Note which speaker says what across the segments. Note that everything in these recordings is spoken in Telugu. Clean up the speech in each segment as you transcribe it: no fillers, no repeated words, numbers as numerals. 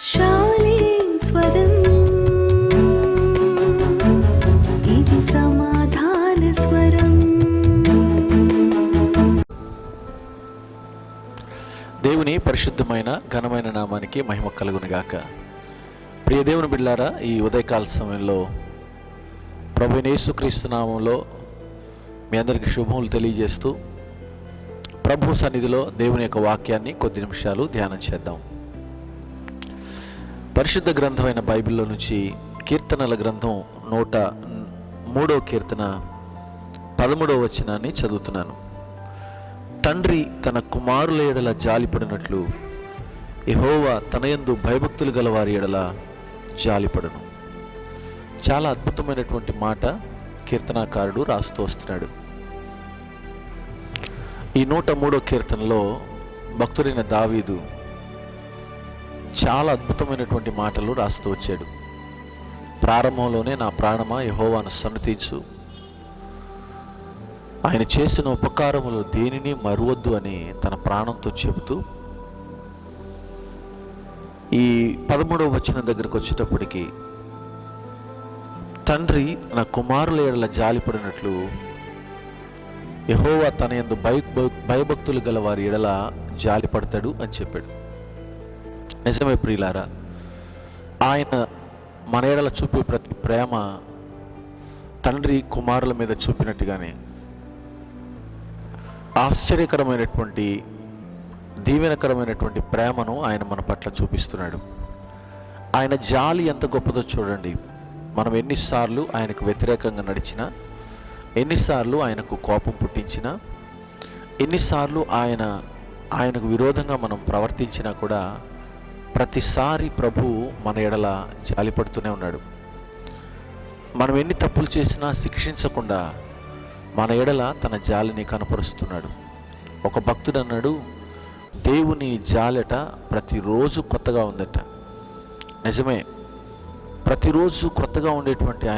Speaker 1: శాలేం స్వరం ఇది సమాధాన స్వరం.
Speaker 2: దేవుని పరిశుద్ధమైన ఘనమైన నామానికి మహిమ కలుగునుగాక. ప్రియ దేవుని బిడ్డలారా, ఈ ఉదయకాల సమయంలో ప్రభువైన యేసుక్రీస్తు నామంలో మీ అందరికీ శుభములు తెలియజేస్తూ ప్రభు సన్నిధిలో దేవుని యొక్క వాక్యాన్ని కొద్ది నిమిషాలు ధ్యానం చేద్దాం. పరిశుద్ధ గ్రంథమైన బైబిల్లో నుంచి కీర్తనల గ్రంథం 103వ కీర్తన 13వ వచనాన్ని చదువుతున్నాను. తండ్రి తన కుమారుల ఎడల జాలిపడినట్లు యెహోవా తన యందు భయభక్తులు గల వారి ఎడల జాలిపడును. చాలా అద్భుతమైనటువంటి మాట కీర్తనాకారుడు రాస్తూ వస్తున్నాడు. ఈ 103వ కీర్తనలో భక్తుడైన దావీదు చాలా అద్భుతమైనటువంటి మాటలు రాస్తూ వచ్చాడు. ప్రారంభంలోనే నా ప్రాణమా యెహోవాను సన్నతించు, ఆయన చేసిన ఉపకారములు దేనిని మరువద్దు అని తన ప్రాణంతో చెబుతూ ఈ 13వ వచనం దగ్గరకు వచ్చేటప్పటికి తండ్రి నా కుమారుల ఎడల జాలిపడినట్లు యెహోవా తన యందు భయభక్తులు గల వారి ఎడల జాలిపడతాడు అని చెప్పాడు. నిజమే ప్రియులారా, ఆయన మన ఎడల చూపే ప్రతి ప్రేమ తండ్రి కుమారుల మీద చూపినట్టుగానే ఆశ్చర్యకరమైనటువంటి దీవెనకరమైనటువంటి ప్రేమను ఆయన మన పట్ల చూపిస్తున్నాడు. ఆయన జాలి ఎంత గొప్పదో చూడండి. మనం ఎన్నిసార్లు ఆయనకు వ్యతిరేకంగా నడిచినా, ఎన్నిసార్లు ఆయనకు కోపం పుట్టించినా, ఎన్నిసార్లు ఆయనకు విరోధంగా మనం ప్రవర్తించినా కూడా ప్రతిసారి ప్రభు మన ఎడల జాలిపడుతూనే ఉన్నాడు. మనం ఎన్ని తప్పులు చేసినా శిక్షించకుండా మన ఎడల తన జాలిని కనపరుస్తున్నాడు. ఒక భక్తుడు అన్నాడు, దేవుని జాలట ప్రతిరోజు కొత్తగా ఉందట. నిజమే, ప్రతిరోజు కొత్తగా ఉండేటువంటి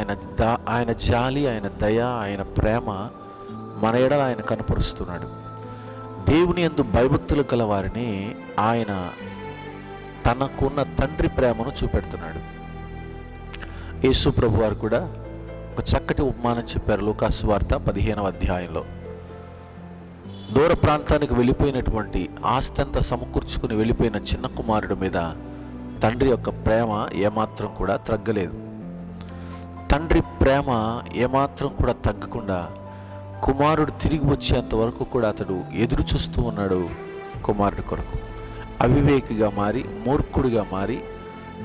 Speaker 2: ఆయన జాలి, ఆయన దయ, ఆయన ప్రేమ మన ఎడల ఆయన కనపరుస్తున్నాడు. దేవుని యందు భయభక్తులు గల వారిని ఆయన తనకున్న తండ్రి ప్రేమను చూపెడుతున్నాడు. యేసు ప్రభు వారు కూడా ఒక చక్కటి ఉపమానం చెప్పారు. లూకాసు వార్త 15వ అధ్యాయంలో దూర ప్రాంతానికి వెళ్ళిపోయినటువంటి ఆస్తంతా సమకూర్చుకుని వెళ్ళిపోయిన చిన్న కుమారుడి మీద తండ్రి యొక్క ప్రేమ ఏమాత్రం కూడా తగ్గలేదు. తండ్రి ప్రేమ ఏమాత్రం కూడా తగ్గకుండా కుమారుడు తిరిగి వచ్చేంత వరకు కూడా అతడు ఎదురు చూస్తూ ఉన్నాడు కుమారుడి కొరకు. అవివేకిగా మారి, మూర్ఖుడిగా మారి,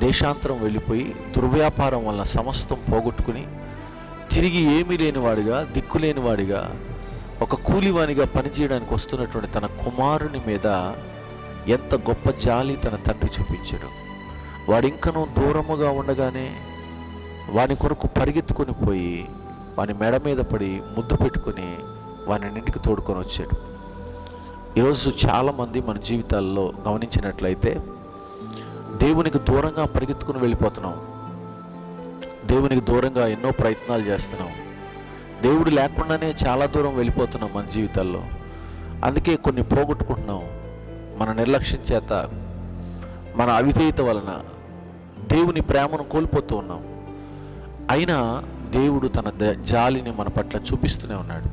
Speaker 2: దేశాంతరం వెళ్ళిపోయి దుర్వ్యాపారం వల్ల సమస్తం పోగొట్టుకుని తిరిగి ఏమీ లేనివాడిగా, దిక్కులేనివాడిగా, ఒక కూలివానిగా పనిచేయడానికి వస్తున్నటువంటి తన కుమారుని మీద ఎంత గొప్ప జాలి తన తండ్రి చూపించాడు. వాడింకనూ దూరముగా ఉండగానే వాని కొరకు పరిగెత్తుకొని పోయి వాని మెడ మీద పడి ముద్దు పెట్టుకొని వాని ఇంటికి తోడుకొని వచ్చాడు. ఈరోజు చాలామంది మన జీవితాల్లో గమనించినట్లయితే దేవునికి దూరంగా పరిగెత్తుకుని వెళ్ళిపోతున్నాం. దేవునికి దూరంగా ఎన్నో ప్రయత్నాలు చేస్తున్నాం. దేవుడు లేకుండానే చాలా దూరం వెళ్ళిపోతున్నాం మన జీవితాల్లో. అందుకే కొన్ని పోగొట్టుకుంటున్నాం. మన నిర్లక్ష్యం చేత, మన అవిధేయత వలన దేవుని ప్రేమను కోల్పోతూ ఉన్నాం. అయినా దేవుడు తన జాలిని మన పట్ల చూపిస్తూనే ఉన్నాడు.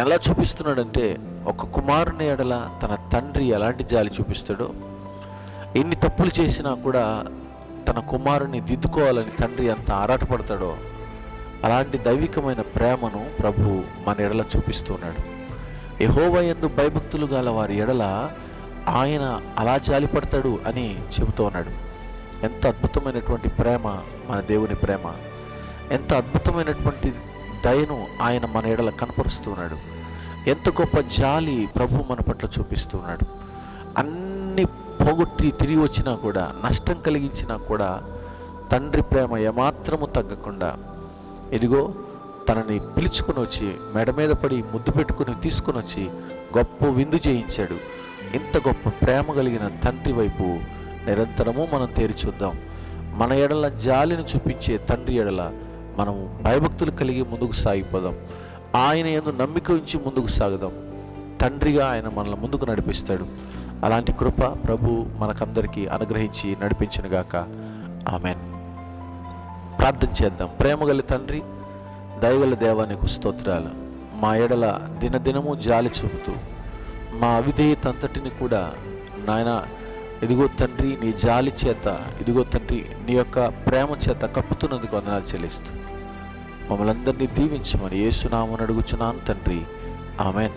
Speaker 2: ఎలా చూపిస్తున్నాడంటే, ఒక కుమారుని ఎడల తన తండ్రి ఎలాంటి జాలి చూపిస్తాడో, ఎన్ని తప్పులు చేసినా కూడా తన కుమారుని దిద్దుకోవాలని తండ్రి ఎంత ఆరాటపడతాడో అలాంటి దైవికమైన ప్రేమను ప్రభు మన ఎడల చూపిస్తున్నాడు. యెహోవా యందు భయభక్తులు గల వారి ఎడల ఆయన అలా జాలిపడతాడు అని చెబుతూ ఉన్నాడు. ఎంత అద్భుతమైనటువంటి ప్రేమ మన దేవుని ప్రేమ! ఎంత అద్భుతమైనటువంటి దయను ఆయన మన ఎడల కనపరుస్తున్నాడు. ఎంత గొప్ప జాలి ప్రభు మన పట్ల చూపిస్తున్నాడు. అన్ని పోగొట్టి తిరిగి వచ్చినా కూడా, నష్టం కలిగించినా కూడా తండ్రి ప్రేమ ఏమాత్రము తగ్గకుండా ఇదిగో తనని పిలుచుకొని వచ్చి మెడ మీద పడి ముద్దు పెట్టుకుని తీసుకొని వచ్చి గొప్ప విందు చేయించాడు. ఇంత గొప్ప ప్రేమ కలిగిన తండ్రి వైపు నిరంతరము మనం తేరి చూద్దాం. మన ఎడల జాలిని చూపించే తండ్రి ఎడల మనం భయభక్తులు కలిగి ముందుకు సాగిపోదాం. ఆయన యందు నమ్మిక ఉంచి ముందుకు సాగుదాం. తండ్రిగా ఆయన మనల్ని ముందుకు నడిపిస్తాడు. అలాంటి కృప ప్రభు మనకందరికీ అనుగ్రహించి నడిపించునుగాక. ఆమెన్. ప్రార్థన చేద్దాం. ప్రేమగల తండ్రి, దయగల దేవా, నీకు స్తోత్రాలు. మా ఎడల దినదినము జాలి చూపుతూ మా అవిధేయత అంతటిని కూడా నాయన ఇదిగో తండ్రి నీ జాలి చేత, ఇదిగో తండ్రి నీ యొక్క ప్రేమ చేత కప్పుతున్నందుకు వందనాలు చెల్లిస్తూ మమ్మల్ని అందరినీ దీవించమని యేసు నామమున అడుగుచున్నాను తండ్రి. ఆమెన్.